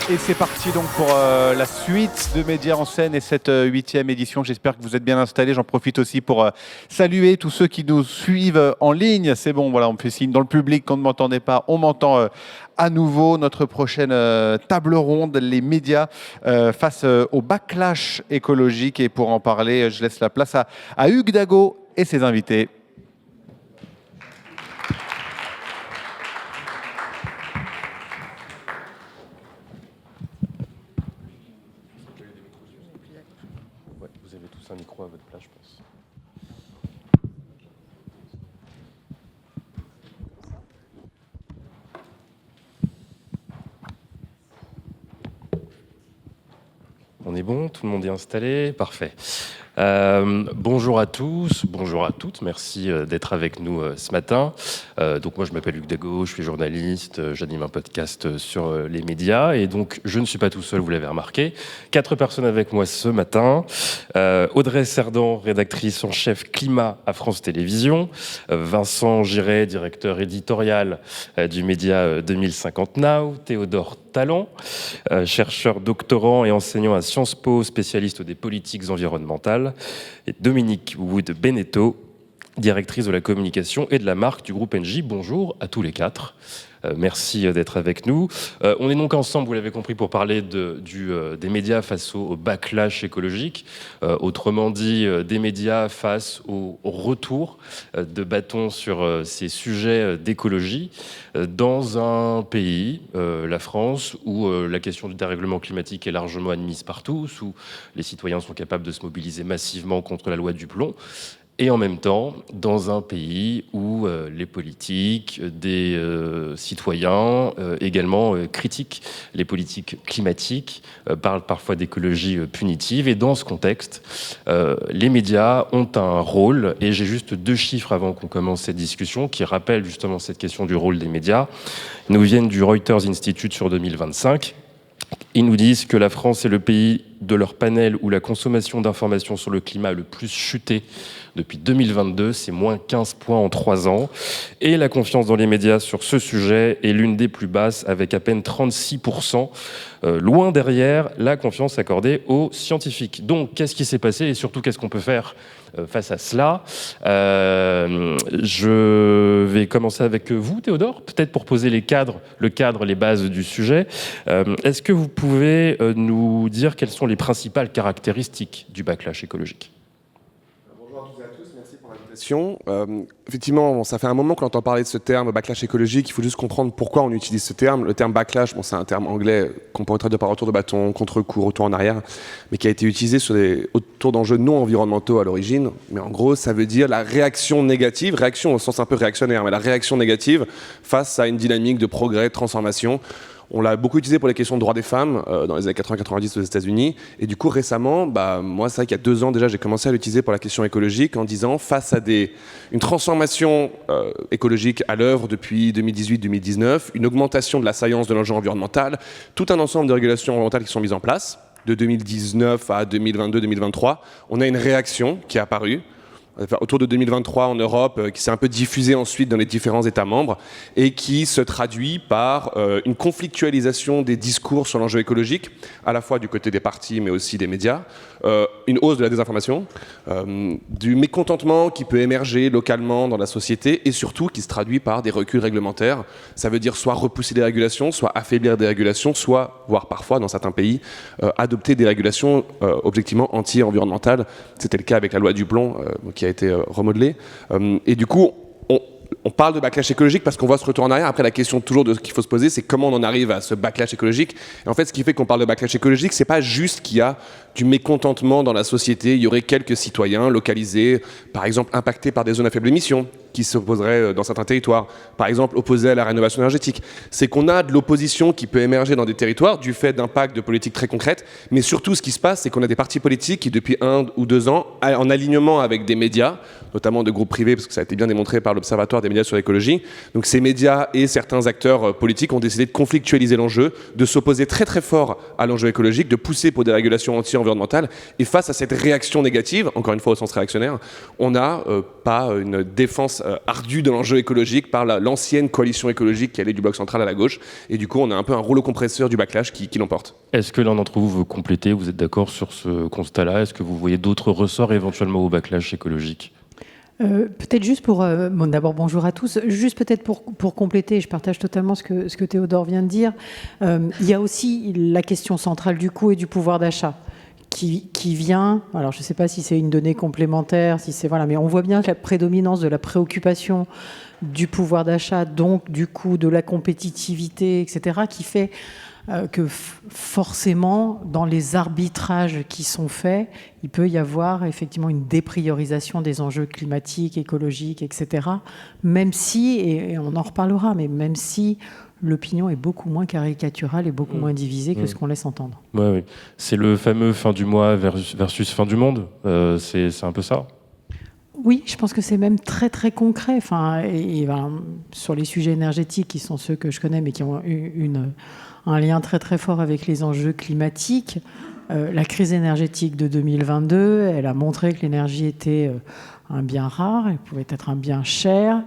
Et c'est parti donc pour la suite de Médias en scène et cette 8e édition. J'espère que vous êtes bien installés. J'en profite aussi pour saluer tous ceux qui nous suivent en ligne. C'est bon, voilà, on me fait signe dans le public qu'on ne m'entendait pas. On m'entend à nouveau. Notre prochaine table ronde, les médias face au backlash écologique. Et pour en parler, je laisse la place à Hugues Dago et ses invités. Vous avez tous un micro à votre place, je pense. On est bon, tout le monde est installé, parfait. Bonjour à tous, bonjour à toutes, merci d'être avec nous ce matin. Donc moi je m'appelle Hugues Dago, je suis journaliste, j'anime un podcast sur les médias et donc je ne suis pas tout seul, vous l'avez remarqué. 4 personnes avec moi ce matin. Audrey Cerdan, rédactrice en chef climat à France Télévisions. Vincent Giret, directeur éditorial du média 2050 Now. Théodore Talon, chercheur doctorant et enseignant à Sciences Po, spécialiste des politiques environnementales, et Dominique Wood-Beneteau, directrice de la communication et de la marque du groupe Engie. Bonjour à tous les 4. Merci d'être avec nous. On est donc ensemble, vous l'avez compris, pour parler des médias face au backlash écologique. Autrement dit, des médias face au retour de bâton sur ces sujets d'écologie dans un pays, la France, où la question du dérèglement climatique est largement admise par tous, où les citoyens sont capables de se mobiliser massivement contre la loi du plomb. Et en même temps, dans un pays où les politiques, des citoyens également critiquent les politiques climatiques, parlent parfois d'écologie punitive. Et dans ce contexte, les médias ont un rôle. Et j'ai juste 2 chiffres avant qu'on commence cette discussion qui rappellent justement cette question du rôle des médias. Ils nous viennent du Reuters Institute sur 2025. Ils nous disent que la France est le pays de leur panel où la consommation d'informations sur le climat a le plus chuté depuis 2022. C'est moins 15 points en 3 ans. Et la confiance dans les médias sur ce sujet est l'une des plus basses, avec à peine 36%, loin derrière la confiance accordée aux scientifiques. Donc, qu'est-ce qui s'est passé et surtout, qu'est-ce qu'on peut faire face à cela? Je vais commencer avec vous, Théodore, peut-être pour poser le cadre, les bases du sujet. Est-ce que vous pouvez nous dire quelles sont les principales caractéristiques du backlash écologique? Bonjour à toutes et à tous, merci pour l'invitation. Effectivement, ça fait un moment qu'on entend parler de ce terme backlash écologique. Il faut juste comprendre pourquoi on utilise ce terme. Le terme backlash, c'est un terme anglais qu'on pourrait traduire par retour de bâton, contre-coup, retour en arrière, mais qui a été utilisé autour d'enjeux non environnementaux à l'origine. Mais en gros, ça veut dire la réaction négative, réaction au sens un peu réactionnaire, mais la réaction négative face à une dynamique de progrès, de transformation. On l'a beaucoup utilisé pour les questions de droits des femmes dans les années 80-90 aux États-Unis. Et du coup, récemment, moi, c'est vrai qu'il y a 2 ans déjà, j'ai commencé à l'utiliser pour la question écologique en disant, face à une transformation écologique à l'œuvre depuis 2018-2019, une augmentation de la science de l'enjeu environnemental, tout un ensemble de régulations environnementales qui sont mises en place, de 2019 à 2022-2023, on a une réaction qui est apparue, autour de 2023 en Europe, qui s'est un peu diffusée ensuite dans les différents États membres et qui se traduit par une conflictualisation des discours sur l'enjeu écologique, à la fois du côté des partis mais aussi des médias, une hausse de la désinformation, du mécontentement qui peut émerger localement dans la société et surtout qui se traduit par des reculs réglementaires. Ça veut dire soit repousser des régulations, soit affaiblir des régulations, soit, voire parfois dans certains pays, adopter des régulations objectivement anti-environnementales. C'était le cas avec la loi du plomb qui a été remodelée. Et du coup, on parle de backlash écologique parce qu'on voit ce retour en arrière. Après, la question toujours de ce qu'il faut se poser, c'est comment on en arrive à ce backlash écologique. Et en fait, ce qui fait qu'on parle de backlash écologique, c'est pas juste qu'il y a du mécontentement dans la société. Il y aurait quelques citoyens localisés, par exemple impactés par des zones à faible émission, qui s'opposeraient dans certains territoires, par exemple opposés à la rénovation énergétique. C'est qu'on a de l'opposition qui peut émerger dans des territoires du fait d'impacts de politiques très concrètes, mais surtout ce qui se passe, c'est qu'on a des partis politiques qui depuis 1 ou 2 ans, en alignement avec des médias, notamment de groupes privés, parce que ça a été bien démontré par l'Observatoire des médias sur l'écologie. Donc ces médias et certains acteurs politiques ont décidé de conflictualiser l'enjeu, de s'opposer très très fort à l'enjeu écologique, de pousser pour des régulations anti-environnementales. Et face à cette réaction négative, encore une fois au sens réactionnaire, on n'a pas une défense ardue de l'enjeu écologique par l'ancienne coalition écologique qui allait du bloc central à la gauche. Et du coup, on a un peu un rouleau compresseur du backlash qui l'emporte. Est-ce que l'un d'entre vous veut compléter? Vous êtes d'accord sur ce constat-là? Est-ce que vous voyez d'autres ressorts éventuellement au backlash écologique? Peut-être juste pour... bon, d'abord, bonjour à tous. Juste peut-être pour compléter, je partage totalement ce que Théodore vient de dire. Il y a aussi la question centrale du coût et du pouvoir d'achat qui vient... Alors, je ne sais pas si c'est une donnée complémentaire, si c'est... Voilà, mais on voit bien la prédominance de la préoccupation du pouvoir d'achat, donc du coût, de la compétitivité, etc., qui fait... que forcément, dans les arbitrages qui sont faits, il peut y avoir effectivement une dépriorisation des enjeux climatiques, écologiques, etc. Même si, et on en reparlera, mais même si l'opinion est beaucoup moins caricaturale et beaucoup moins divisée que ce qu'on laisse entendre. Ouais, oui. C'est le fameux fin du mois versus fin du monde. C'est un peu ça? Oui, je pense que c'est même très très concret. Enfin, sur les sujets énergétiques, qui sont ceux que je connais, mais qui ont eu un lien très très fort avec les enjeux climatiques. La crise énergétique de 2022, elle a montré que l'énergie était un bien rare, elle pouvait être un bien cher,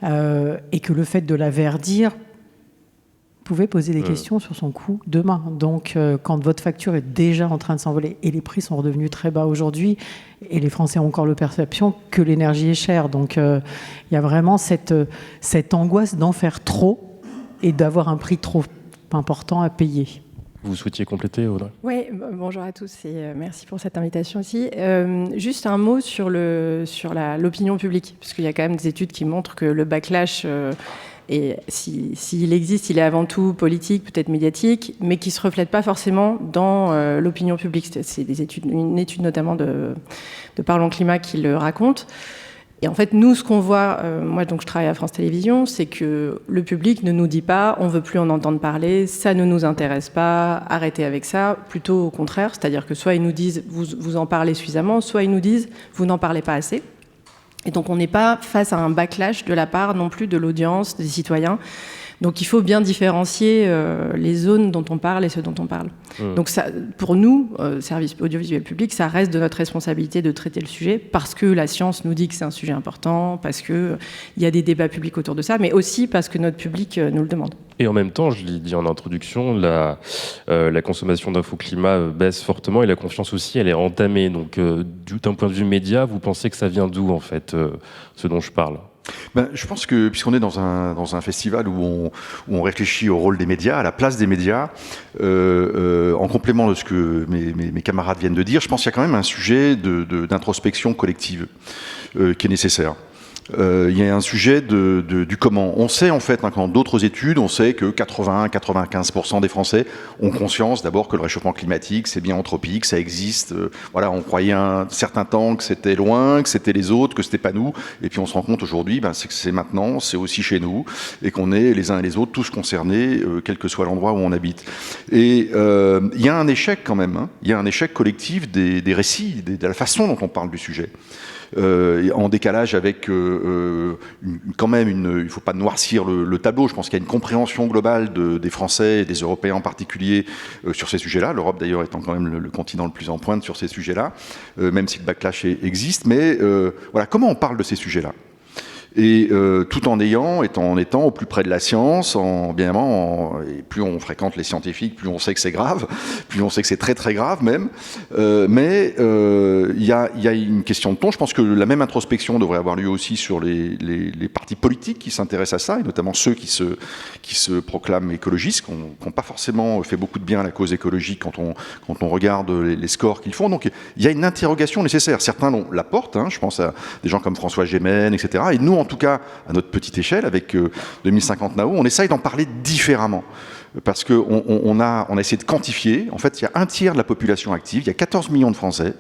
et que le fait de la verdir pouvait poser des questions sur son coût demain. Donc, quand votre facture est déjà en train de s'envoler, et les prix sont redevenus très bas aujourd'hui, et les Français ont encore la perception que l'énergie est chère. Donc, il y a vraiment cette angoisse d'en faire trop et d'avoir un prix trop important à payer. Vous souhaitiez compléter, Audrey? Oui, bonjour à tous et merci pour cette invitation aussi. Juste un mot sur l'opinion publique, parce qu'il y a quand même des études qui montrent que le backlash, et s'il existe, il est avant tout politique, peut-être médiatique, mais qui ne se reflète pas forcément dans l'opinion publique. C'est une étude notamment de Parlons Climat qui le raconte. Et en fait, nous, ce qu'on voit, moi donc je travaille à France Télévisions, c'est que le public ne nous dit pas « on ne veut plus en entendre parler, ça ne nous intéresse pas, arrêtez avec ça », plutôt au contraire, c'est-à-dire que soit ils nous disent « vous en parlez suffisamment », soit ils nous disent « vous n'en parlez pas assez ». Et donc on n'est pas face à un backlash de la part non plus de l'audience, des citoyens. Donc il faut bien différencier les zones dont on parle et ceux dont on parle. Donc ça, pour nous, service audiovisuel public, ça reste de notre responsabilité de traiter le sujet parce que la science nous dit que c'est un sujet important, parce qu'il y a des débats publics autour de ça, mais aussi parce que notre public nous le demande. Et en même temps, je l'ai dit en introduction, la consommation d'infoclimat baisse fortement et la confiance aussi, elle est entamée. Donc d'un point de vue média, vous pensez que ça vient d'où en fait, ce dont je parle ? Je pense que, puisqu'on est dans un festival où on réfléchit au rôle des médias, à la place des médias, en complément de ce que mes camarades viennent de dire, je pense qu'il y a quand même un sujet d'introspection collective qui est nécessaire. Il y a un sujet du comment. On sait en fait, dans d'autres études, on sait que 80-95% des Français ont conscience d'abord que le réchauffement climatique, c'est bien anthropique, ça existe. Voilà, on croyait un certain temps que c'était loin, que c'était les autres, que c'était pas nous. Et puis on se rend compte aujourd'hui, c'est que c'est maintenant, c'est aussi chez nous, et qu'on est les uns et les autres tous concernés, quel que soit l'endroit où on habite. Et il y a un échec quand même. Hein. Il y a un échec collectif des récits, de la façon dont on parle du sujet. En décalage avec quand même il ne faut pas noircir le tableau. Je pense qu'il y a une compréhension globale des Français et des Européens en particulier sur ces sujets-là. L'Europe d'ailleurs étant quand même le continent le plus en pointe sur ces sujets-là, même si le backlash existe. Mais voilà, comment on parle de ces sujets-là ? Et tout en étant au plus près de la science, et plus on fréquente les scientifiques, plus on sait que c'est grave, plus on sait que c'est très très grave même. Mais il y a une question de ton. Je pense que la même introspection devrait avoir lieu aussi sur les partis politiques qui s'intéressent à ça, et notamment ceux qui se proclament écologistes, qui n'ont pas forcément fait beaucoup de bien à la cause écologique quand on regarde les scores qu'ils font. Donc il y a une interrogation nécessaire. Certains la portent, hein, je pense à des gens comme François Gémen, etc. Et nous, en tout cas, à notre petite échelle, avec 2050 NAO, on essaye d'en parler différemment. Parce qu'on a essayé de quantifier. En fait, il y a un tiers de la population active, il y a 14 millions de Français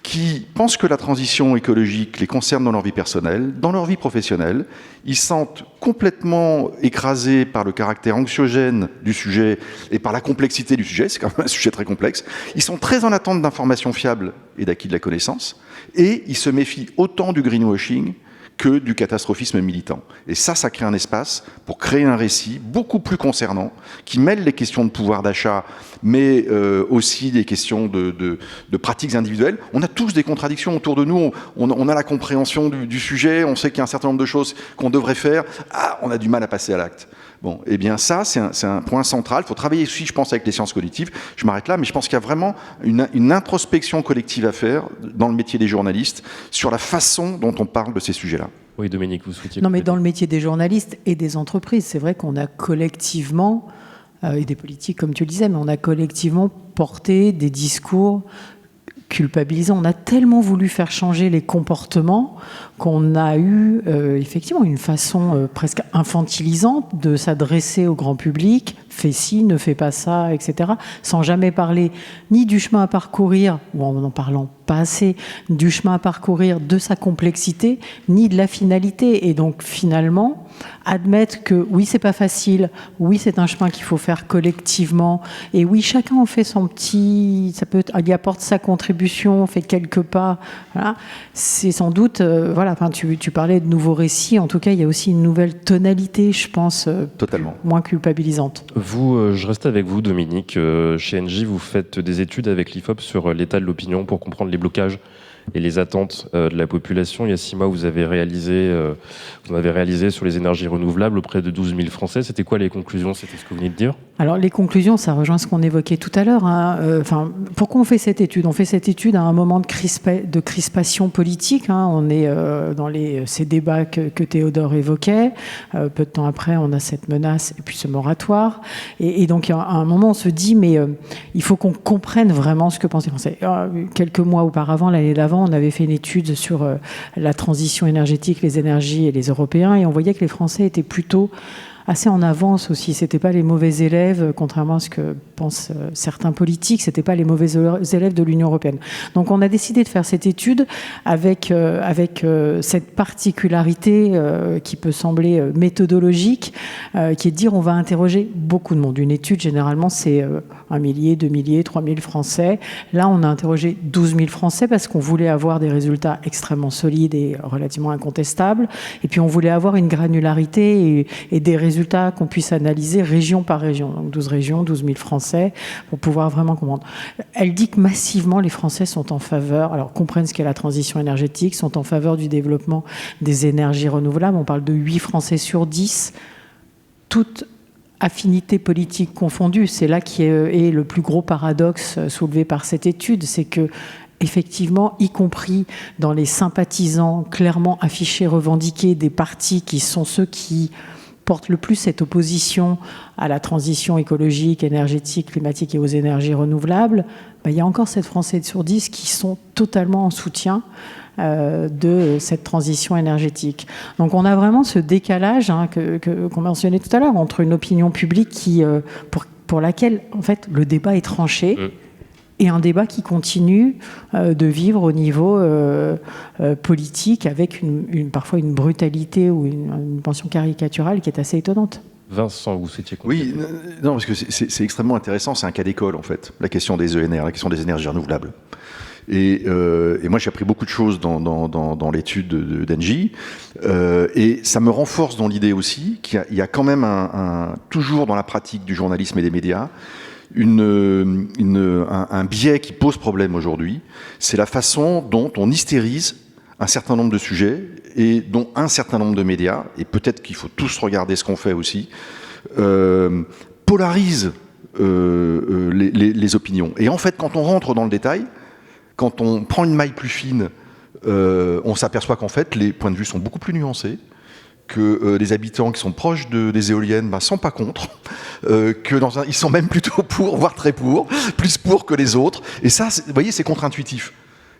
qui pensent que la transition écologique les concerne dans leur vie personnelle, dans leur vie professionnelle. Ils se sentent complètement écrasés par le caractère anxiogène du sujet et par la complexité du sujet. C'est quand même un sujet très complexe. Ils sont très en attente d'informations fiables et d'acquis de la connaissance. Et ils se méfient autant du greenwashing que du catastrophisme militant. Et ça crée un espace pour créer un récit beaucoup plus concernant, qui mêle les questions de pouvoir d'achat, mais aussi des questions de pratiques individuelles. On a tous des contradictions autour de nous, on a la compréhension du sujet, on sait qu'il y a un certain nombre de choses qu'on devrait faire, on a du mal à passer à l'acte. Bon, eh bien ça, c'est un point central. Il faut travailler aussi, je pense, avec les sciences cognitives. Je m'arrête là, mais je pense qu'il y a vraiment une introspection collective à faire dans le métier des journalistes sur la façon dont on parle de ces sujets-là. Oui, Dominique, vous souhaitiez... Non, mais dans le métier des journalistes et des entreprises, c'est vrai qu'on a collectivement, et des politiques, comme tu le disais, mais on a collectivement porté des discours culpabilisant. On a tellement voulu faire changer les comportements qu'on a eu effectivement une façon presque infantilisante de s'adresser au grand public, fais ci, ne fais pas ça, etc., sans jamais parler ni du chemin à parcourir, ou en n'en parlant pas assez, du chemin à parcourir, de sa complexité, ni de la finalité. Et donc finalement, admettre que oui, c'est pas facile, oui, c'est un chemin qu'il faut faire collectivement, et oui, chacun en fait son petit, il apporte sa contribution, fait quelques pas, voilà. C'est sans doute, voilà, enfin, tu parlais de nouveaux récits, en tout cas, il y a aussi une nouvelle tonalité, je pense, totalement moins culpabilisante. Vous, je reste avec vous, Dominique. Chez Engie, vous faites des études avec l'IFOP sur l'état de l'opinion pour comprendre les blocages et les attentes de la population. Il y a 6 mois, vous m'avez réalisé sur les énergies renouvelables auprès de 12 000 Français. C'était quoi les conclusions? C'était ce que vous venez de dire? Alors les conclusions, ça rejoint ce qu'on évoquait tout à l'heure. Enfin, pourquoi on fait cette étude? On fait cette étude à un moment de crispation politique. On est dans ces débats que Théodore évoquait. Peu de temps après, on a cette menace et puis ce moratoire. Et donc à un moment, on se dit, mais il faut qu'on comprenne vraiment ce que pensent les Français. Quelques mois auparavant, l'année d'avant, on avait fait une étude sur la transition énergétique, les énergies et les Européens, et on voyait que les Français étaient plutôt assez en avance aussi. C'était pas les mauvais élèves, contrairement à ce que pensent certains politiques, c'était pas les mauvais élèves de l'Union européenne. Donc on a décidé de faire cette étude avec cette particularité qui peut sembler méthodologique, qui est de dire on va interroger beaucoup de monde. Une étude, généralement, c'est 1 millier, 2 milliers, 3 000 Français. Là, on a interrogé 12 000 Français parce qu'on voulait avoir des résultats extrêmement solides et relativement incontestables. Et puis on voulait avoir une granularité et des résultats qu'on puisse analyser région par région. Donc 12 régions, 12 000 Français, pour pouvoir vraiment comprendre. Elle dit que massivement, les Français sont en faveur, alors comprennent ce qu'est la transition énergétique, sont en faveur du développement des énergies renouvelables. On parle de 8 Français sur 10, toutes affinités politiques confondues. C'est là qui est le plus gros paradoxe soulevé par cette étude, c'est que effectivement, y compris dans les sympathisants clairement affichés, revendiqués des partis qui sont ceux qui portent le plus cette opposition à la transition écologique, énergétique, climatique et aux énergies renouvelables, il y a encore 7 Français sur 10 qui sont totalement en soutien de cette transition énergétique. Donc on a vraiment ce décalage qu'on mentionnait tout à l'heure entre une opinion publique pour laquelle en fait le débat est tranché, et un débat qui continue de vivre au niveau politique avec parfois une brutalité ou une pension caricaturale qui est assez étonnante. Vincent, vous souhaitiez compléter? Oui, non, parce que c'est extrêmement intéressant, c'est un cas d'école en fait, la question des ENR, la question des énergies renouvelables. Et moi j'ai appris beaucoup de choses dans l'étude d'Engie, et ça me renforce dans l'idée aussi qu'il y a quand même toujours dans la pratique du journalisme et des médias, un biais qui pose problème aujourd'hui, c'est la façon dont on hystérise un certain nombre de sujets et dont un certain nombre de médias, et peut-être qu'il faut tous regarder ce qu'on fait aussi, polarisent les opinions. Et en fait, quand on rentre dans le détail, quand on prend une maille plus fine, on s'aperçoit qu'en fait, les points de vue sont beaucoup plus nuancés, que les habitants qui sont proches des éoliennes ne sont pas contre, ils sont même plutôt pour, voire très pour, plus pour que les autres. Et ça, vous voyez, c'est contre-intuitif.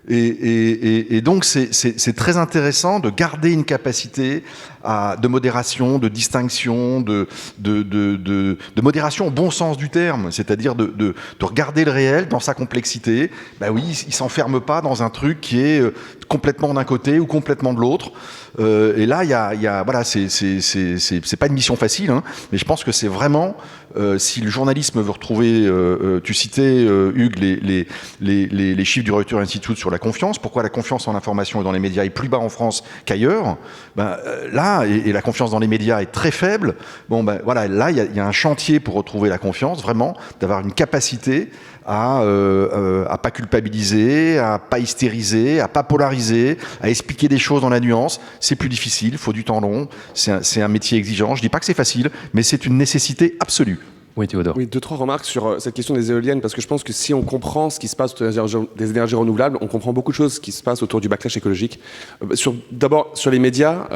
Et donc, c'est très intéressant de garder une capacité de modération, de distinction, de modération au bon sens du terme, c'est-à-dire de regarder le réel dans sa complexité. Ben oui, il ne s'enferme pas dans un truc qui est complètement d'un côté ou complètement de l'autre. Et là, voilà, c'est pas une mission facile, mais je pense que c'est vraiment, si le journalisme veut retrouver, tu citais, Hugues, les chiffres du Reuters Institute sur la confiance. Pourquoi la confiance en l'information et dans les médias est plus bas en France qu'ailleurs? Là, et la confiance dans les médias est très faible. Voilà, là, il y a un chantier pour retrouver la confiance, vraiment, d'avoir une capacité à pas culpabiliser, à pas hystériser, à pas polariser, à expliquer des choses dans la nuance. C'est plus difficile, il faut du temps long, c'est un métier exigeant. Je dis pas que c'est facile, mais c'est une nécessité absolue. Oui, Théodore. Oui, 2-3 remarques sur cette question des éoliennes, parce que je pense que si on comprend ce qui se passe autour des énergies renouvelables, on comprend beaucoup de choses qui se passent autour du backlash écologique. D'abord, sur les médias,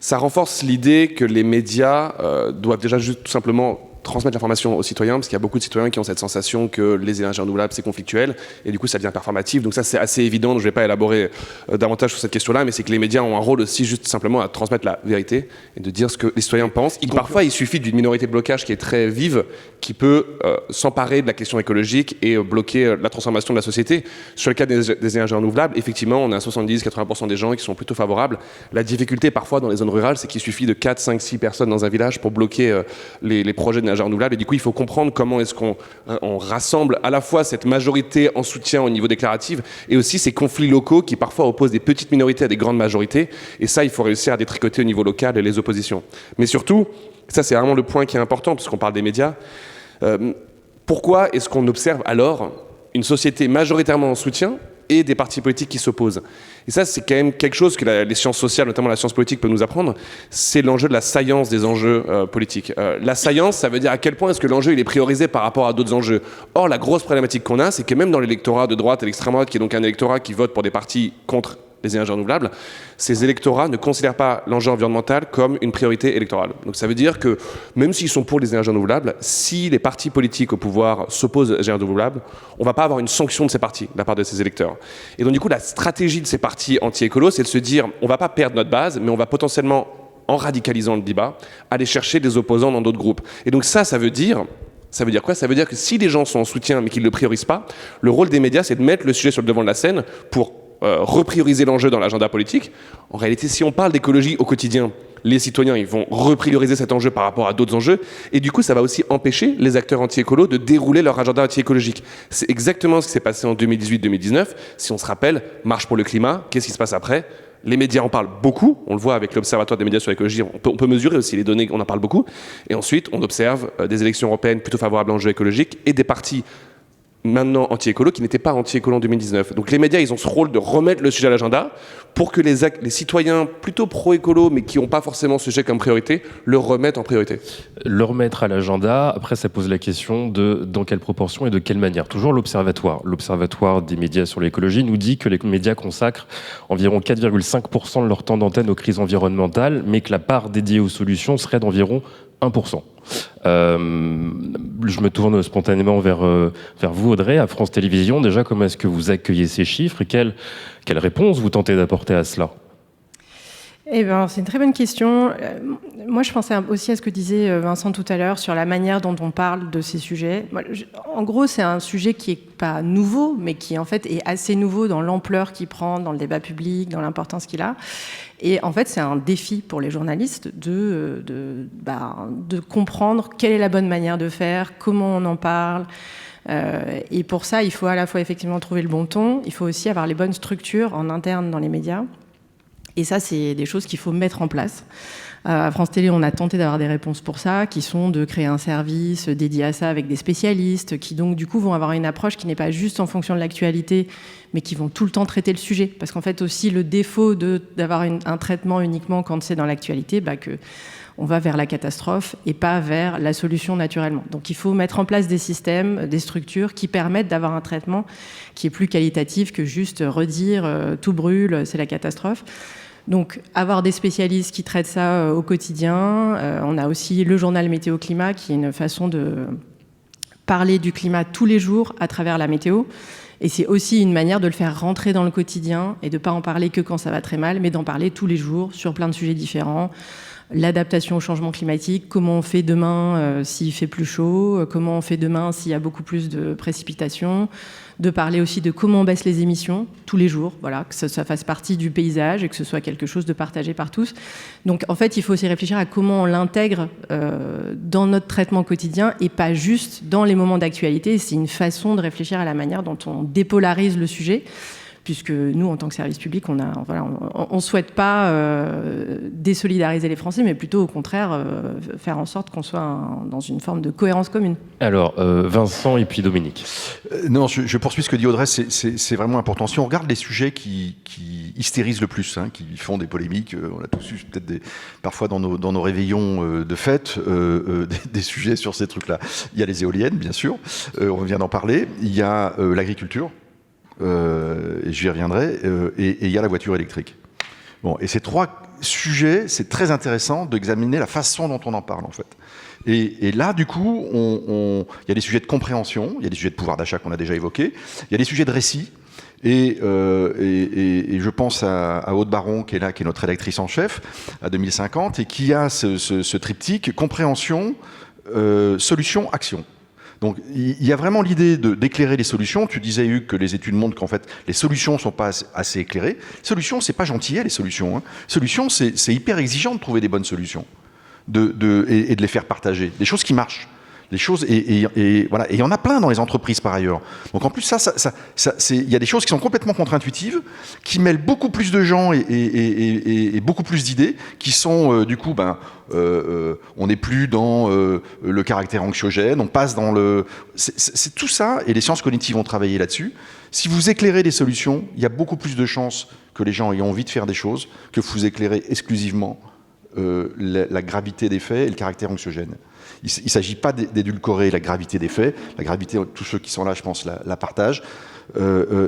ça renforce l'idée que les médias doivent déjà juste tout simplement transmettre l'information aux citoyens, parce qu'il y a beaucoup de citoyens qui ont cette sensation que les énergies renouvelables, c'est conflictuel, et du coup, ça devient performatif. Donc ça, c'est assez évident, donc je ne vais pas élaborer davantage sur cette question-là, mais c'est que les médias ont un rôle aussi juste simplement à transmettre la vérité et de dire ce que les citoyens pensent. Parfois, il suffit d'une minorité de blocage qui est très vive, qui peut s'emparer de la question écologique et bloquer la transformation de la société. Sur le cas des énergies renouvelables, effectivement, on a 70-80% des gens qui sont plutôt favorables. La difficulté, parfois, dans les zones rurales, c'est qu'il suffit de 4, 5, 6 personnes dans un village pour bloquer les projets d'énergie renouvelable. Et du coup, il faut comprendre comment est-ce qu'on rassemble à la fois cette majorité en soutien au niveau déclaratif et aussi ces conflits locaux qui parfois opposent des petites minorités à des grandes majorités. Et ça, il faut réussir à détricoter au niveau local les oppositions. Mais surtout, ça c'est vraiment le point qui est important puisqu'on parle des médias, pourquoi est-ce qu'on observe alors une société majoritairement en soutien et des partis politiques qui s'opposent? Et ça, c'est quand même quelque chose que les sciences sociales, notamment la science politique, peut nous apprendre. C'est l'enjeu de la science des enjeux politiques. La science, ça veut dire à quel point est-ce que l'enjeu il est priorisé par rapport à d'autres enjeux. Or, la grosse problématique qu'on a, c'est que même dans l'électorat de droite et l'extrême droite, qui est donc un électorat qui vote pour des partis contre les énergies renouvelables, ces électorats ne considèrent pas l'enjeu environnemental comme une priorité électorale. Donc ça veut dire que même s'ils sont pour les énergies renouvelables, si les partis politiques au pouvoir s'opposent aux énergies renouvelables, on ne va pas avoir une sanction de ces partis de la part de ces électeurs. Et donc du coup, la stratégie de ces partis anti-écolos, c'est de se dire, on ne va pas perdre notre base, mais on va potentiellement, en radicalisant le débat, aller chercher des opposants dans d'autres groupes. Et donc ça veut dire quoi? Ça veut dire que si les gens sont en soutien mais qu'ils ne le priorisent pas, le rôle des médias, c'est de mettre le sujet sur le devant de la scène pour reprioriser l'enjeu dans l'agenda politique. En réalité, si on parle d'écologie au quotidien, les citoyens ils vont reprioriser cet enjeu par rapport à d'autres enjeux, et du coup ça va aussi empêcher les acteurs anti-écolos de dérouler leur agenda anti-écologique. C'est exactement ce qui s'est passé en 2018-2019. Si on se rappelle, Marche pour le climat, qu'est-ce qui se passe après? Les médias en parlent beaucoup, on le voit avec l'Observatoire des médias sur l'écologie, on peut mesurer aussi les données, on en parle beaucoup, et ensuite on observe des élections européennes plutôt favorables à l'enjeu écologique et des partis maintenant anti-écolo qui n'étaient pas anti-écolo en 2019. Donc les médias, ils ont ce rôle de remettre le sujet à l'agenda pour que les citoyens plutôt pro-écolo mais qui n'ont pas forcément ce sujet comme priorité, le remettent en priorité. Le remettre à l'agenda, après ça pose la question de dans quelle proportion et de quelle manière. Toujours l'Observatoire des médias sur l'écologie nous dit que les médias consacrent environ 4,5% de leur temps d'antenne aux crises environnementales, mais que la part dédiée aux solutions serait d'environ 1%. Je me tourne spontanément vers vous, Audrey, à France Télévisions. Déjà, comment est-ce que vous accueillez ces chiffres et quelle réponse vous tentez d'apporter à cela? Eh ben, c'est une très bonne question. Moi, je pensais aussi à ce que disait Vincent tout à l'heure sur la manière dont on parle de ces sujets. En gros, c'est un sujet qui est pas nouveau, mais qui en fait est assez nouveau dans l'ampleur qu'il prend dans le débat public, dans l'importance qu'il a. Et en fait, c'est un défi pour les journalistes de comprendre quelle est la bonne manière de faire, comment on en parle. Et pour ça, il faut à la fois effectivement trouver le bon ton, il faut aussi avoir les bonnes structures en interne dans les médias. Et ça, c'est des choses qu'il faut mettre en place. À France Télé, on a tenté d'avoir des réponses pour ça, qui sont de créer un service dédié à ça avec des spécialistes, qui donc du coup vont avoir une approche qui n'est pas juste en fonction de l'actualité, mais qui vont tout le temps traiter le sujet. Parce qu'en fait aussi, le défaut d'avoir un traitement uniquement quand c'est dans l'actualité, que on va vers la catastrophe et pas vers la solution naturellement. Donc il faut mettre en place des systèmes, des structures qui permettent d'avoir un traitement qui est plus qualitatif que juste redire tout brûle, c'est la catastrophe. Donc, avoir des spécialistes qui traitent ça au quotidien. On a aussi le journal Météo Climat, qui est une façon de parler du climat tous les jours à travers la météo. Et c'est aussi une manière de le faire rentrer dans le quotidien et de ne pas en parler que quand ça va très mal, mais d'en parler tous les jours sur plein de sujets différents. L'adaptation au changement climatique, comment on fait demain s'il fait plus chaud, comment on fait demain s'il y a beaucoup plus de précipitations, de parler aussi de comment on baisse les émissions tous les jours, voilà, que ça fasse partie du paysage et que ce soit quelque chose de partagé par tous. Donc en fait, il faut aussi réfléchir à comment on l'intègre dans notre traitement quotidien et pas juste dans les moments d'actualité. C'est une façon de réfléchir à la manière dont on dépolarise le sujet, puisque nous, en tant que service public, on ne souhaite pas désolidariser les Français, mais plutôt au contraire faire en sorte qu'on soit dans une forme de cohérence commune. Alors, Vincent et puis Dominique. Non, je poursuis ce que dit Audrey, c'est vraiment important. Si on regarde les sujets qui hystérisent le plus, qui font des polémiques, on a tous eu peut-être parfois dans nos réveillons de fête, des sujets sur ces trucs-là. Il y a les éoliennes, bien sûr, on vient d'en parler. Il y a l'agriculture, et j'y reviendrai, et il y a la voiture électrique. Bon, et ces trois sujets, c'est très intéressant d'examiner la façon dont on en parle, en fait. Et là, du coup, il y a des sujets de compréhension, il y a des sujets de pouvoir d'achat qu'on a déjà évoqués, il y a des sujets de récit. Et je pense à Aude Baron, qui est là, qui est notre rédactrice en chef, à 2050, et qui a ce triptyque compréhension, solution, action. Donc il y a vraiment l'idée d'éclairer les solutions. Tu disais, Hugues, que les études montrent qu'en fait les solutions ne sont pas assez éclairées. Solutions, c'est pas gentil, les solutions. Solutions, c'est hyper exigeant de trouver des bonnes solutions et de les faire partager. Des choses qui marchent. Les choses, et voilà. Et il y en a plein dans les entreprises par ailleurs. Donc en plus, il y a des choses qui sont complètement contre-intuitives, qui mêlent beaucoup plus de gens et beaucoup plus d'idées, qui sont du coup, on n'est plus dans le caractère anxiogène, on passe dans c'est tout ça, et les sciences cognitives ont travaillé là-dessus. Si vous éclairez des solutions, il y a beaucoup plus de chances que les gens aient envie de faire des choses que vous éclairez exclusivement la gravité des faits et le caractère anxiogène. Il ne s'agit pas d'édulcorer la gravité des faits. La gravité, tous ceux qui sont là, je pense, la partagent.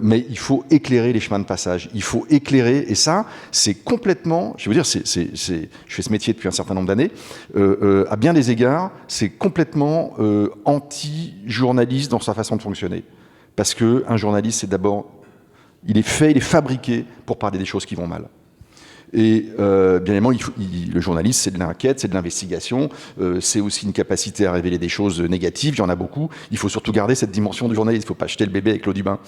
Mais il faut éclairer les chemins de passage. Il faut éclairer, et ça, c'est complètement... Je veux dire, je fais ce métier depuis un certain nombre d'années. À bien des égards, c'est complètement anti-journaliste dans sa façon de fonctionner. Parce qu'un journaliste, c'est d'abord... Il est fabriqué pour parler des choses qui vont mal. Et bien évidemment, le journaliste, c'est de l'enquête, c'est de l'investigation, c'est aussi une capacité à révéler des choses négatives, il y en a beaucoup. Il faut surtout garder cette dimension du journaliste, il ne faut pas jeter le bébé avec l'eau du bain.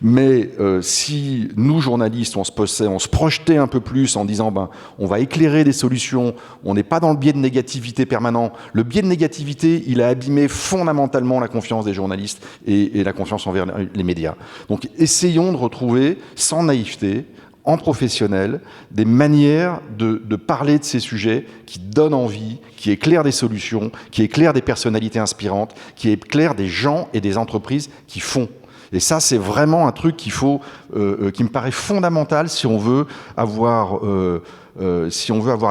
Mais si nous, journalistes, on se projetait un peu plus en disant on va éclairer des solutions, on n'est pas dans le biais de négativité permanent. Le biais de négativité, il a abîmé fondamentalement la confiance des journalistes et la confiance envers les médias. Donc essayons de retrouver, sans naïveté, en professionnel, des manières de parler de ces sujets qui donnent envie, qui éclairent des solutions, qui éclairent des personnalités inspirantes, qui éclairent des gens et des entreprises qui font. Et ça, c'est vraiment un truc qui me paraît fondamental si on veut avoir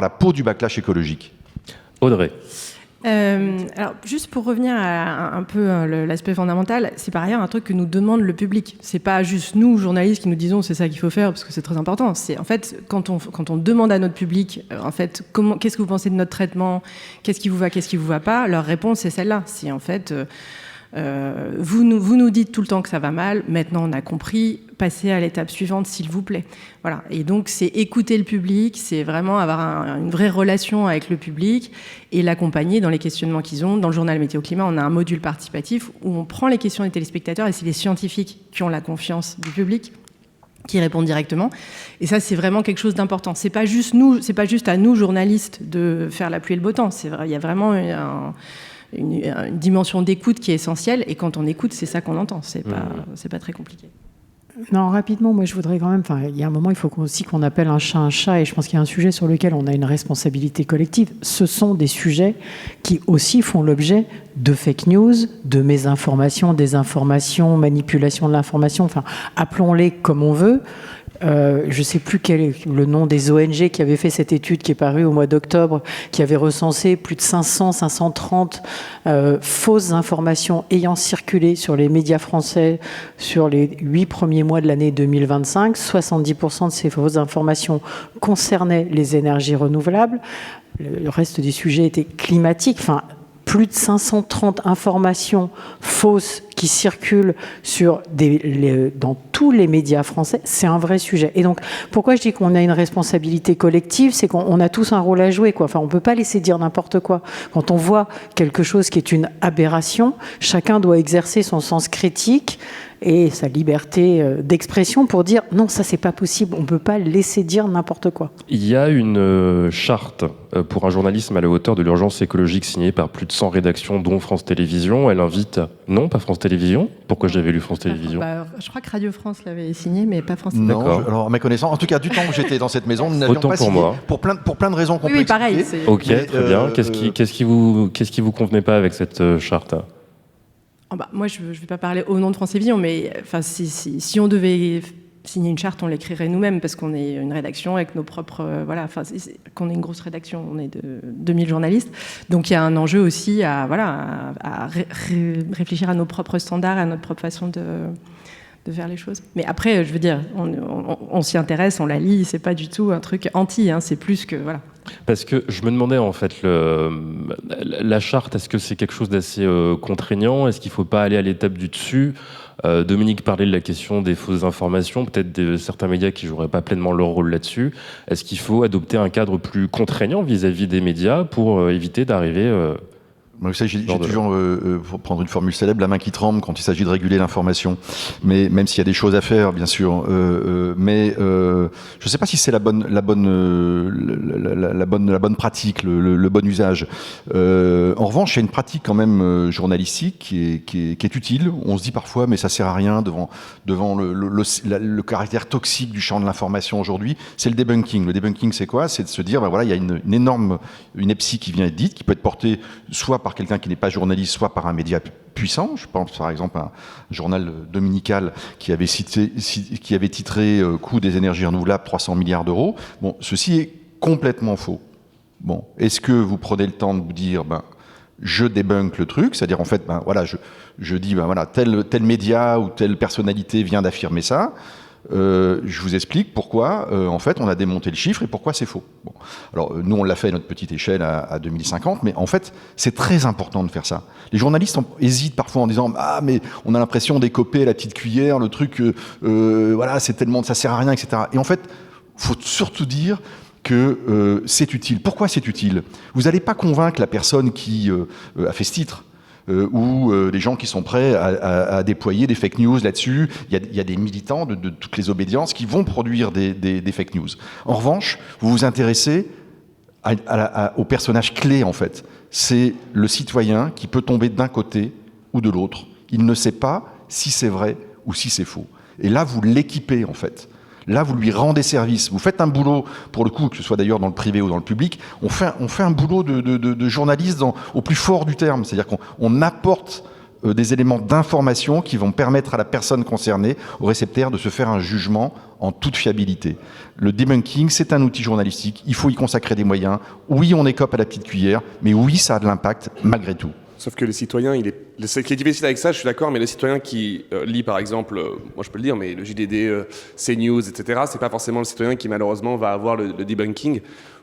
la peau du backlash écologique. Audrey. Alors, juste pour revenir à un peu l'aspect fondamental, c'est par ailleurs un truc que nous demande le public. C'est pas juste nous, journalistes, qui nous disons c'est ça qu'il faut faire parce que c'est très important. C'est en fait quand on demande à notre public, en fait, qu'est-ce que vous pensez de notre traitement, qu'est-ce qui vous va pas, leur réponse est celle-là. C'est en fait vous nous dites tout le temps que ça va mal. Maintenant, on a compris. Passez à l'étape suivante, s'il vous plaît. Voilà. Et donc, c'est écouter le public, c'est vraiment avoir une vraie relation avec le public et l'accompagner dans les questionnements qu'ils ont. Dans le journal Météo Climat, on a un module participatif où on prend les questions des téléspectateurs et c'est les scientifiques qui ont la confiance du public qui répondent directement. Et ça, c'est vraiment quelque chose d'important. C'est pas juste à nous, journalistes, de faire la pluie et le beau temps. C'est vrai, il y a vraiment une dimension d'écoute qui est essentielle. Et quand on écoute, c'est ça qu'on entend. C'est pas très compliqué. Non, rapidement, moi je voudrais quand même, il y a un moment, il faut aussi qu'on appelle un chat, et je pense qu'il y a un sujet sur lequel on a une responsabilité collective. Ce sont des sujets qui aussi font l'objet de fake news, de mésinformation, désinformation, manipulation de l'information, appelons-les comme on veut. Je ne sais plus quel est le nom des ONG qui avaient fait cette étude qui est parue au mois d'octobre, qui avait recensé plus de 530 fausses informations ayant circulé sur les médias français sur les 8 premiers mois de l'année 2025. 70% de ces fausses informations concernaient les énergies renouvelables. Le reste des sujets étaient climatiques. Plus de 530 informations fausses qui circulent dans tous les médias français, c'est un vrai sujet. Et donc, pourquoi je dis qu'on a une responsabilité collective, c'est qu'on a tous un rôle à jouer, quoi. On ne peut pas laisser dire n'importe quoi. Quand on voit quelque chose qui est une aberration, chacun doit exercer son sens critique et sa liberté d'expression pour dire non, ça c'est pas possible, on ne peut pas laisser dire n'importe quoi. Il y a une charte pour un journalisme à la hauteur de l'urgence écologique signée par plus de 100 rédactions, dont France Télévisions. Elle invite, non pas France Télévisions. Pourquoi j'avais lu France Télévisions? Je crois que Radio France l'avait signé, mais pas France Non, Télévisions. alors à ma connaissance, en tout cas du temps où j'étais dans cette maison, nous n'avions Autant pas pour signé moi. pour plein de raisons qu'on peut Oui, pareil. expliquer. Ok, Mais, très bien. Qu'est-ce qui vous convenait pas avec cette charte? Moi, je ne vais pas parler au nom de France Télévisions, mais si on devait signer une charte, on l'écrirait nous-mêmes, parce qu'on est une rédaction avec nos propres... qu'on est une grosse rédaction, on est de 2000 journalistes. Donc il y a un enjeu aussi à réfléchir à nos propres standards, à notre propre façon de faire les choses. Mais après, je veux dire, on s'y intéresse, on la lit, c'est pas du tout un truc anti, c'est plus que... Voilà. Parce que je me demandais, en fait, la charte, est-ce que c'est quelque chose d'assez contraignant? Est-ce qu'il ne faut pas aller à l'étape du dessus? Dominique parlait de la question des fausses informations, peut-être de certains médias qui ne joueraient pas pleinement leur rôle là-dessus. Est-ce qu'il faut adopter un cadre plus contraignant vis-à-vis des médias pour éviter d'arriver... Moi, vous savez, j'ai toujours, pour prendre une formule célèbre, la main qui tremble quand il s'agit de réguler l'information. Mais même s'il y a des choses à faire, bien sûr. Je ne sais pas si c'est la bonne pratique, le bon usage. En revanche, il y a une pratique quand même journalistique qui est utile. On se dit parfois, mais ça sert à rien devant le caractère toxique du champ de l'information aujourd'hui. C'est le debunking. Le debunking, c'est quoi? C'est de se dire, il y a une EPSI qui vient être dite, qui peut être portée soit par quelqu'un qui n'est pas journaliste, soit par un média puissant. Je pense par exemple à un journal dominical qui avait titré coût des énergies renouvelables 300 milliards d'euros. Bon, ceci est complètement faux. Bon, est-ce que vous prenez le temps de vous dire, je débunk le truc, c'est-à-dire en fait, je dis, tel média ou telle personnalité vient d'affirmer ça. Je vous explique pourquoi, en fait, on a démonté le chiffre et pourquoi c'est faux. Bon. Alors, nous, on l'a fait à notre petite échelle à 2050, mais en fait, c'est très important de faire ça. Les journalistes hésitent parfois en disant « Ah, mais on a l'impression d'écoper à la petite cuillère, le truc, c'est tellement, ça sert à rien, etc. » Et en fait, il faut surtout dire que c'est utile. Pourquoi c'est utile? Vous n'allez pas convaincre la personne qui a fait ce titre. Ou les gens qui sont prêts à déployer des fake news là-dessus. Il y a des militants de toutes les obédiences qui vont produire des fake news. En revanche, vous vous intéressez au personnage clé, en fait. C'est le citoyen qui peut tomber d'un côté ou de l'autre. Il ne sait pas si c'est vrai ou si c'est faux. Et là, vous l'équipez, en fait. Là, vous lui rendez service. Vous faites un boulot, pour le coup, que ce soit d'ailleurs dans le privé ou dans le public, on fait un boulot de journaliste au plus fort du terme. C'est-à-dire qu'on apporte des éléments d'information qui vont permettre à la personne concernée, au réceptaire, de se faire un jugement en toute fiabilité. Le debunking, c'est un outil journalistique. Il faut y consacrer des moyens. Oui, on écope à la petite cuillère, mais oui, ça a de l'impact, malgré tout. Sauf que les citoyens, ce qui est difficile avec ça, je suis d'accord, mais le citoyen qui lit par exemple, moi je peux le dire, mais le JDD, CNews, etc., c'est pas forcément le citoyen qui malheureusement va avoir le debunking.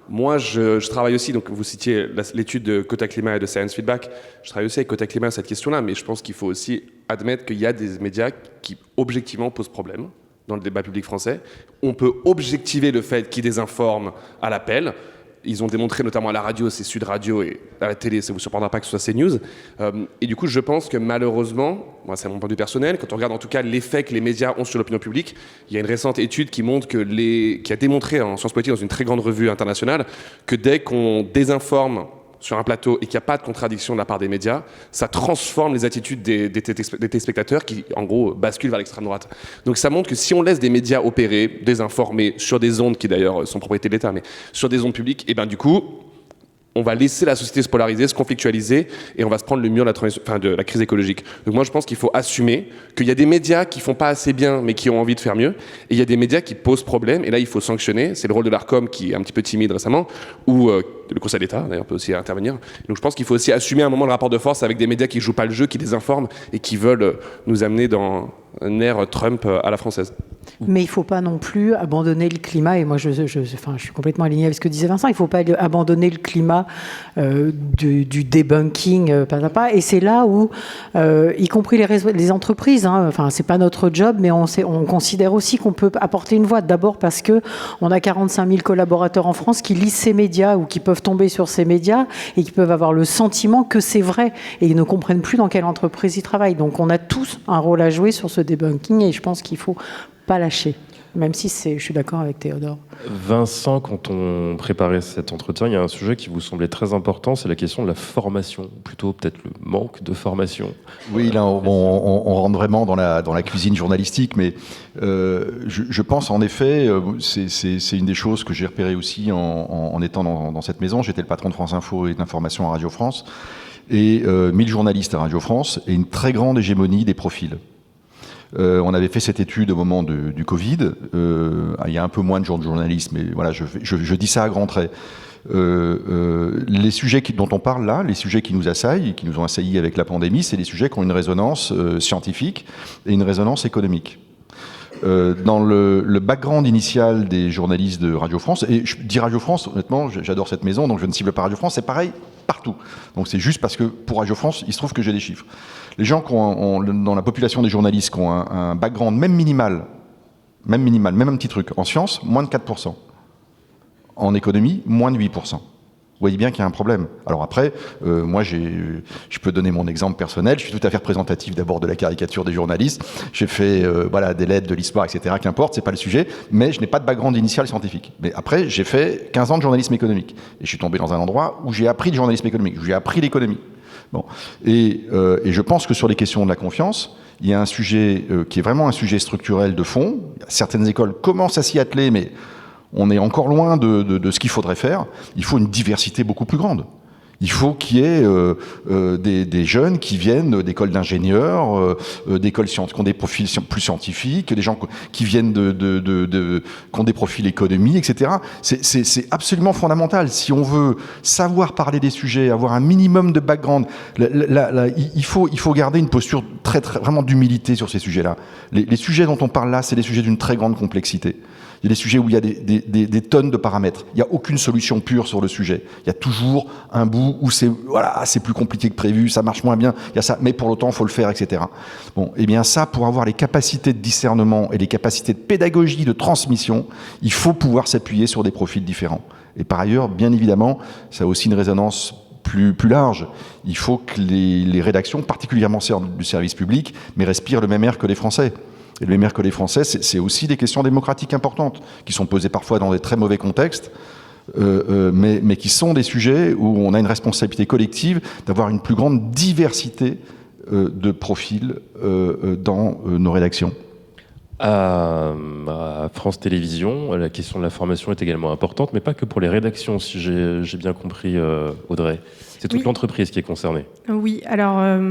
Moi, je travaille aussi, donc vous citiez l'étude de Quota Climat et de Science Feedback, je travaille aussi avec Quota Climat sur cette question-là, mais je pense qu'il faut aussi admettre qu'il y a des médias qui objectivement posent problème dans le débat public français. On peut objectiver le fait qu'ils désinforment à l'appel. Ils ont démontré notamment à la radio, c'est Sud Radio, et à la télé, ça ne vous surprendra pas que ce soit CNews. Et du coup, je pense que malheureusement, moi c'est mon point de vue personnel, quand on regarde en tout cas l'effet que les médias ont sur l'opinion publique, il y a une récente étude qui montre qui a démontré en sciences politiques dans une très grande revue internationale que dès qu'on désinforme sur un plateau et qu'il n'y a pas de contradiction de la part des médias, ça transforme les attitudes des téléspectateurs qui, en gros, basculent vers l'extrême droite. Donc ça montre que si on laisse des médias opérer, désinformer sur des ondes qui d'ailleurs sont propriété de l'État, mais sur des ondes publiques, et bien du coup, on va laisser la société se polariser, se conflictualiser, et on va se prendre le mur de la crise écologique. Donc moi, je pense qu'il faut assumer qu'il y a des médias qui font pas assez bien, mais qui ont envie de faire mieux, et il y a des médias qui posent problème, et là, il faut sanctionner. C'est le rôle de l'Arcom, qui est un petit peu timide récemment, ou le Conseil d'État, d'ailleurs, peut aussi intervenir. Donc je pense qu'il faut aussi assumer un moment le rapport de force avec des médias qui jouent pas le jeu, qui désinforment, et qui veulent nous amener dans un air Trump à la française. Mais il ne faut pas non plus abandonner le climat, et moi je suis complètement alignée avec ce que disait Vincent, il ne faut pas abandonner le climat du debunking pas à pas, et c'est là où, y compris les entreprises, c'est pas notre job, mais on considère aussi qu'on peut apporter une voix, d'abord parce qu'on a 45 000 collaborateurs en France qui lisent ces médias ou qui peuvent tomber sur ces médias et qui peuvent avoir le sentiment que c'est vrai, et ils ne comprennent plus dans quelle entreprise ils travaillent. Donc on a tous un rôle à jouer sur ce debunking, et je pense qu'il ne faut pas lâcher. même si je suis d'accord avec Théodore. Vincent, quand on préparait cet entretien, il y a un sujet qui vous semblait très important, c'est la question de la formation, ou plutôt peut-être le manque de formation. Oui, là, on rentre vraiment dans la cuisine journalistique, mais je pense en effet, c'est une des choses que j'ai repérées aussi en étant dans cette maison. J'étais le patron de France Info et de l'information à Radio France, et 1000 journalistes à Radio France, et une très grande hégémonie des profils. On avait fait cette étude au moment du Covid. Il y a un peu moins de journalistes, mais voilà, je dis ça à grands traits. Les sujets dont on parle là, les sujets qui nous assaillent, qui nous ont assaillis avec la pandémie, c'est des sujets qui ont une résonance scientifique et une résonance économique. Dans le background initial des journalistes de Radio France, et je dis Radio France, honnêtement, j'adore cette maison, donc je ne cible pas Radio France, c'est pareil partout. Donc c'est juste parce que pour Radio France, il se trouve que j'ai des chiffres. Les gens dans la population des journalistes qui ont un background même minimal, même un petit truc, en sciences, moins de 4%. En économie, moins de 8%. Vous voyez bien qu'il y a un problème. Alors après, moi, je peux donner mon exemple personnel. Je suis tout à fait représentatif d'abord de la caricature des journalistes. J'ai fait des lettres, de l'histoire, etc. Qu'importe, c'est pas le sujet. Mais je n'ai pas de background initial scientifique. Mais après, j'ai fait 15 ans de journalisme économique. Et je suis tombé dans un endroit où j'ai appris le journalisme économique, où j'ai appris l'économie. Bon. Et je pense que sur les questions de la confiance, il y a un sujet qui est vraiment un sujet structurel de fond. Certaines écoles commencent à s'y atteler, mais on est encore loin de ce qu'il faudrait faire. Il faut une diversité beaucoup plus grande. Il faut qu'il y ait des jeunes qui viennent d'écoles d'ingénieurs, d'écoles qui ont des profils plus scientifiques, des gens qui viennent qui ont des profils économie, etc. C'est absolument fondamental. Si on veut savoir parler des sujets, avoir un minimum de background, il faut garder une posture vraiment d'humilité sur ces sujets-là. Les sujets dont on parle là, c'est des sujets d'une très grande complexité. Il y a des sujets où il y a des tonnes de paramètres. Il n'y a aucune solution pure sur le sujet. Il y a toujours un bout où c'est plus compliqué que prévu, ça marche moins bien, il y a ça, mais pour l'autant, il faut le faire, etc. Bon, et bien ça, pour avoir les capacités de discernement et les capacités de pédagogie, de transmission, il faut pouvoir s'appuyer sur des profils différents. Et par ailleurs, bien évidemment, ça a aussi une résonance plus large. Il faut que les rédactions, particulièrement du service public, mais respirent le même air que les Français. Et le même air que les Français, c'est aussi des questions démocratiques importantes, qui sont posées parfois dans des très mauvais contextes, mais qui sont des sujets où on a une responsabilité collective d'avoir une plus grande diversité de profils dans nos rédactions. À France Télévisions, la question de la formation est également importante, mais pas que pour les rédactions, si j'ai bien compris, Audrey. C'est toute l'entreprise qui est concernée. Oui, alors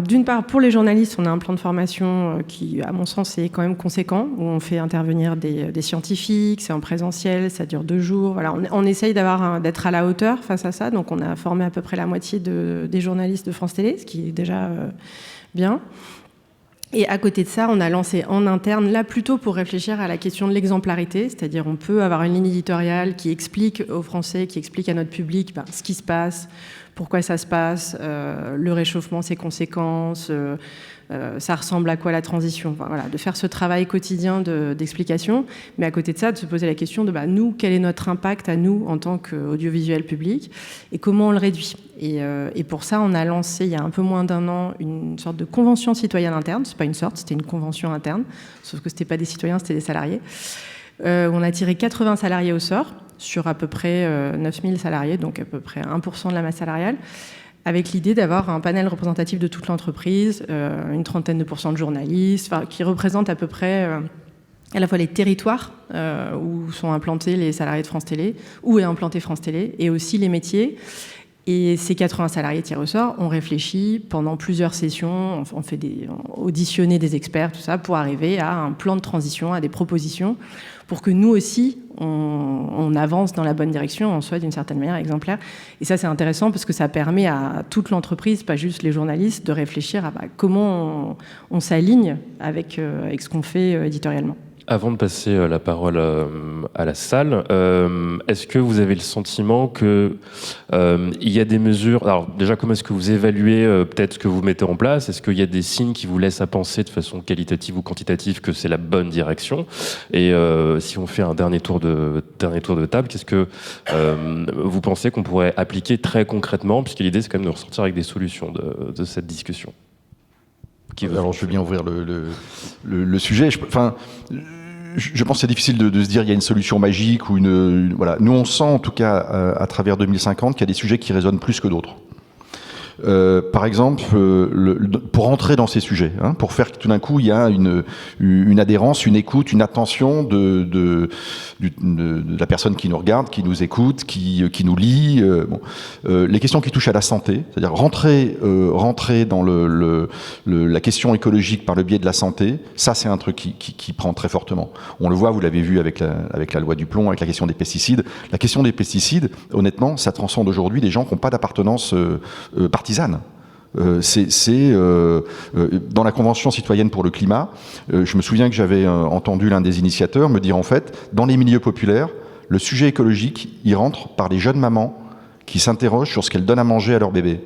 d'une part, pour les journalistes, on a un plan de formation qui, à mon sens, est quand même conséquent, où on fait intervenir des scientifiques, c'est en présentiel, ça dure 2 jours. Voilà, on essaye d'être à la hauteur face à ça, donc on a formé à peu près la moitié des journalistes de France Télé, ce qui est déjà bien. Et à côté de ça, on a lancé en interne, là plutôt pour réfléchir à la question de l'exemplarité, c'est-à-dire on peut avoir une ligne éditoriale qui explique aux Français, qui explique à notre public ce qui se passe, pourquoi ça se passe, le réchauffement, ses conséquences, ça ressemble à quoi la transition, enfin, voilà, de faire ce travail quotidien d'explication, mais à côté de ça, de se poser la question de nous, quel est notre impact à nous en tant qu'audiovisuel public et comment on le réduit. Et pour ça, on a lancé il y a un peu moins d'1 an une sorte de convention citoyenne interne, c'est pas une sorte, c'était une convention interne, sauf que c'était pas des citoyens, c'était des salariés. On a tiré 80 salariés au sort sur à peu près 9000 salariés, donc à peu près 1% de la masse salariale, avec l'idée d'avoir un panel représentatif de toute l'entreprise, une trentaine de pourcents de journalistes, qui représentent à peu près à la fois les territoires où sont implantés les salariés de France Télé, où est implanté France Télé, et aussi les métiers. Et ces 80 salariés tirés au sort, on réfléchit pendant plusieurs sessions, on fait auditionner des experts, tout ça, pour arriver à un plan de transition, à des propositions, pour que nous aussi, on avance dans la bonne direction, on soit d'une certaine manière exemplaire. Et ça, c'est intéressant parce que ça permet à toute l'entreprise, pas juste les journalistes, de réfléchir à comment on s'aligne avec ce qu'on fait éditorialement. Avant de passer la parole à la salle, est-ce que vous avez le sentiment qu'il y a des mesures... Alors déjà, comment est-ce que vous évaluez peut-être ce que vous mettez en place? Est-ce qu'il y a des signes qui vous laissent à penser de façon qualitative ou quantitative que c'est la bonne direction? Et si on fait un dernier tour de table, qu'est-ce que vous pensez qu'on pourrait appliquer très concrètement? Puisque l'idée, c'est quand même de ressortir avec des solutions de cette discussion. Alors, je veux bien ouvrir le sujet. je pense que c'est difficile de se dire il y a une solution magique ou voilà. Nous, on sent en tout cas à travers 2050 qu'il y a des sujets qui résonnent plus que d'autres. Par exemple, pour entrer dans ces sujets, pour faire que tout d'un coup il y a une adhérence, une écoute, une attention de la personne qui nous regarde, qui nous écoute, qui nous lit. Les questions qui touchent à la santé, c'est-à-dire rentrer dans la question écologique par le biais de la santé, ça c'est un truc qui prend très fortement. On le voit, vous l'avez vu avec la loi du plomb, avec la question des pesticides. La question des pesticides, honnêtement, ça transcende aujourd'hui des gens qui n'ont pas d'appartenance partisane. Dans la Convention citoyenne pour le climat, je me souviens que j'avais entendu l'un des initiateurs me dire en fait, dans les milieux populaires, le sujet écologique, il rentre par les jeunes mamans qui s'interrogent sur ce qu'elles donnent à manger à leur bébé.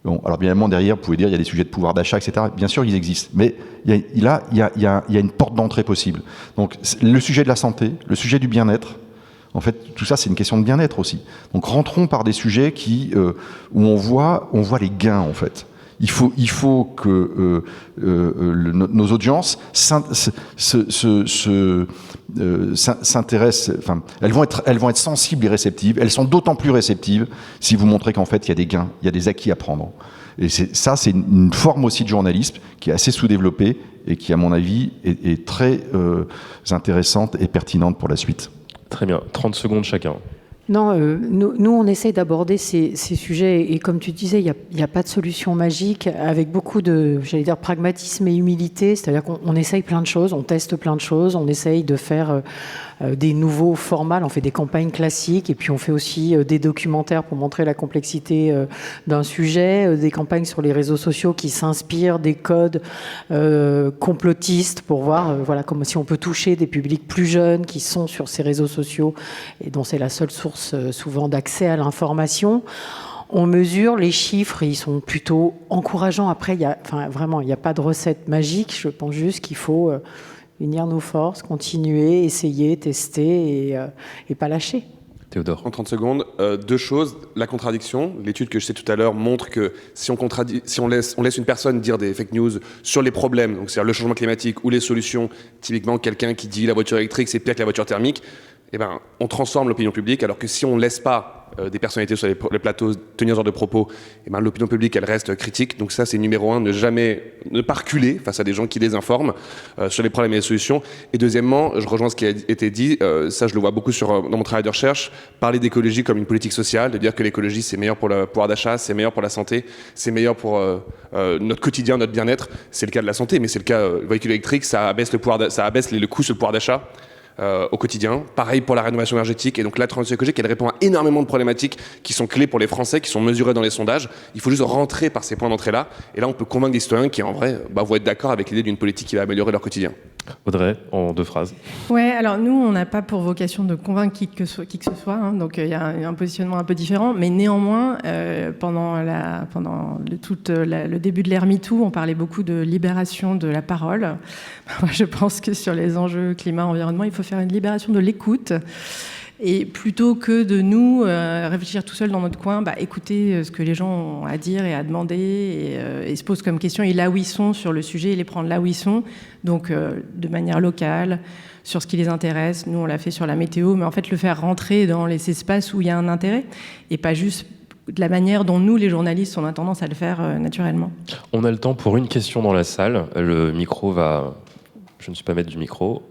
Bon, alors bien évidemment, derrière, vous pouvez dire il y a des sujets de pouvoir d'achat, etc. Bien sûr, ils existent. Mais il y a une porte d'entrée possible. Donc le sujet de la santé, le sujet du bien-être, en fait, tout ça, c'est une question de bien-être aussi. Donc, rentrons par des sujets où on voit les gains, en fait. Il faut que nos audiences s'intéressent. Enfin, elles vont être sensibles et réceptives. Elles sont d'autant plus réceptives si vous montrez qu'en fait, il y a des gains, il y a des acquis à prendre. Et c'est une forme aussi de journalisme qui est assez sous-développée et qui, à mon avis, est très intéressante et pertinente pour la suite. Très bien, 30 secondes chacun. Non, nous, on essaye d'aborder ces sujets et comme tu disais, il n'y a pas de solution magique avec beaucoup de, j'allais dire, pragmatisme et humilité, c'est-à-dire qu'on essaye plein de choses, on teste plein de choses, on essaye de faire des nouveaux formats, on fait des campagnes classiques et puis on fait aussi des documentaires pour montrer la complexité d'un sujet, des campagnes sur les réseaux sociaux qui s'inspirent des codes complotistes pour voir voilà, comme si on peut toucher des publics plus jeunes qui sont sur ces réseaux sociaux et dont c'est la seule source souvent d'accès à l'information. On mesure les chiffres, ils sont plutôt encourageants. Après, il n'y a pas de recette magique. Je pense juste qu'il faut unir nos forces, continuer, essayer, tester et pas lâcher. Théodore. En 30 secondes, deux choses. La contradiction. L'étude que je sais tout à l'heure montre que si on laisse une personne dire des fake news sur les problèmes, donc c'est-à-dire le changement climatique ou les solutions, typiquement quelqu'un qui dit la voiture électrique c'est pire que la voiture thermique, eh ben, on transforme l'opinion publique, alors que si on ne laisse pas des personnalités sur les plateaux tenir ce genre de propos, eh ben, l'opinion publique, elle reste critique. Donc ça, c'est numéro un, ne pas reculer face à des gens qui désinforment sur les problèmes et les solutions. Et deuxièmement, je rejoins ce qui a été dit, ça je le vois beaucoup dans mon travail de recherche, parler d'écologie comme une politique sociale, de dire que l'écologie, c'est meilleur pour le pouvoir d'achat, c'est meilleur pour la santé, c'est meilleur pour notre quotidien, notre bien-être. C'est le cas de la santé, mais c'est le cas du véhicule électrique, ça abaisse le coût sur le pouvoir d'achat. Au quotidien. Pareil pour la rénovation énergétique. Et donc la transition écologique, elle répond à énormément de problématiques qui sont clés pour les Français, qui sont mesurées dans les sondages. Il faut juste rentrer par ces points d'entrée-là. Et là, on peut convaincre des citoyens qui, en vrai, vont être d'accord avec l'idée d'une politique qui va améliorer leur quotidien. Audrey, en 2 phrases. Ouais, alors nous, on n'a pas pour vocation de convaincre qui que ce soit, donc il y a un positionnement un peu différent, mais néanmoins, pendant le début de l'ère MeToo, on parlait beaucoup de libération de la parole. Moi, je pense que sur les enjeux climat-environnement, il faut faire une libération de l'écoute. Et plutôt que de nous réfléchir tout seul dans notre coin, écouter ce que les gens ont à dire et à demander et se posent comme question, et là où ils sont sur le sujet, et les prendre là où ils sont, donc de manière locale, sur ce qui les intéresse. Nous, on l'a fait sur la météo, mais en fait, le faire rentrer dans les espaces où il y a un intérêt, et pas juste de la manière dont nous, les journalistes, on a tendance à le faire naturellement. On a le temps pour une question dans la salle. Le micro va... Je ne suis pas maître du micro.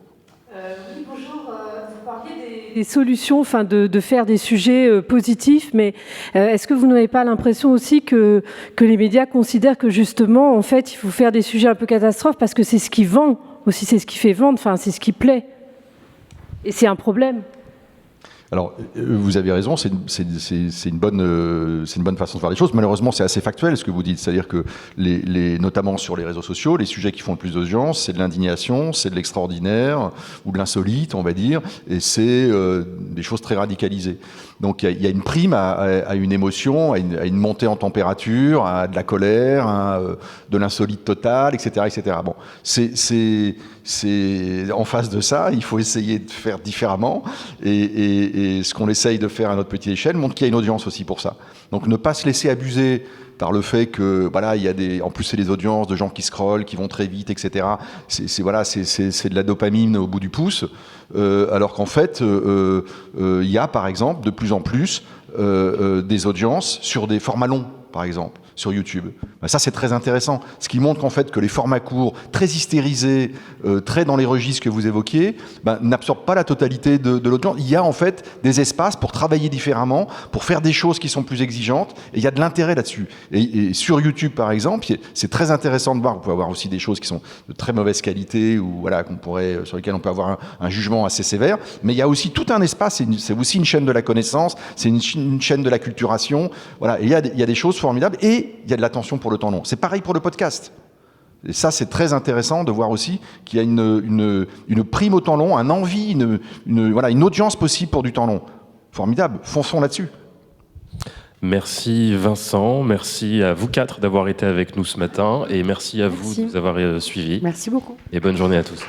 Oui, bonjour. Vous parliez des solutions, enfin de faire des sujets positifs, mais est-ce que vous n'avez pas l'impression aussi que les médias considèrent que justement, en fait, il faut faire des sujets un peu catastrophes parce que c'est ce qui vend aussi, c'est ce qui fait vendre, enfin c'est ce qui plaît, et c'est un problème. Alors, vous avez raison, c'est une bonne façon de faire les choses. Malheureusement, c'est assez factuel ce que vous dites, c'est-à-dire que notamment sur les réseaux sociaux, les sujets qui font le plus d'audience, c'est de l'indignation, c'est de l'extraordinaire ou de l'insolite, on va dire, et c'est des choses très radicalisées. Donc, il y a une prime à une émotion, à une montée en température, à de la colère, à de l'insolite totale, etc., etc. Bon, en face de ça, il faut essayer de faire différemment. Et ce qu'on essaye de faire à notre petite échelle montre qu'il y a une audience aussi pour ça. Donc ne pas se laisser abuser par le fait que voilà, il y a en plus c'est des audiences de gens qui scrollent, qui vont très vite, etc. C'est de la dopamine au bout du pouce, alors qu'en fait il y a par exemple de plus en plus des audiences sur des formats longs, par exemple sur YouTube. Ça c'est très intéressant, ce qui montre qu'en fait que les formats courts, très hystérisés, très dans les registres que vous évoquiez, n'absorbent pas la totalité de l'audience. Il y a en fait des espaces pour travailler différemment, pour faire des choses qui sont plus exigeantes, et il y a de l'intérêt là-dessus. Et sur YouTube par exemple, c'est très intéressant de voir. Vous pouvez avoir aussi des choses qui sont de très mauvaise qualité ou voilà sur lesquelles on peut avoir un jugement assez sévère. Mais il y a aussi tout un espace. C'est aussi une chaîne de la connaissance, c'est une chaîne de la culturation. Voilà, et il y a des choses formidables et il y a de l'attention pour le temps long. C'est pareil pour le podcast. Et ça, c'est très intéressant de voir aussi qu'il y a une prime au temps long, un envie, une audience possible pour du temps long. Formidable. Fonçons là-dessus. Merci Vincent, merci à vous quatre d'avoir été avec nous ce matin et merci à vous de nous avoir suivis. Merci beaucoup. Et bonne journée à tous.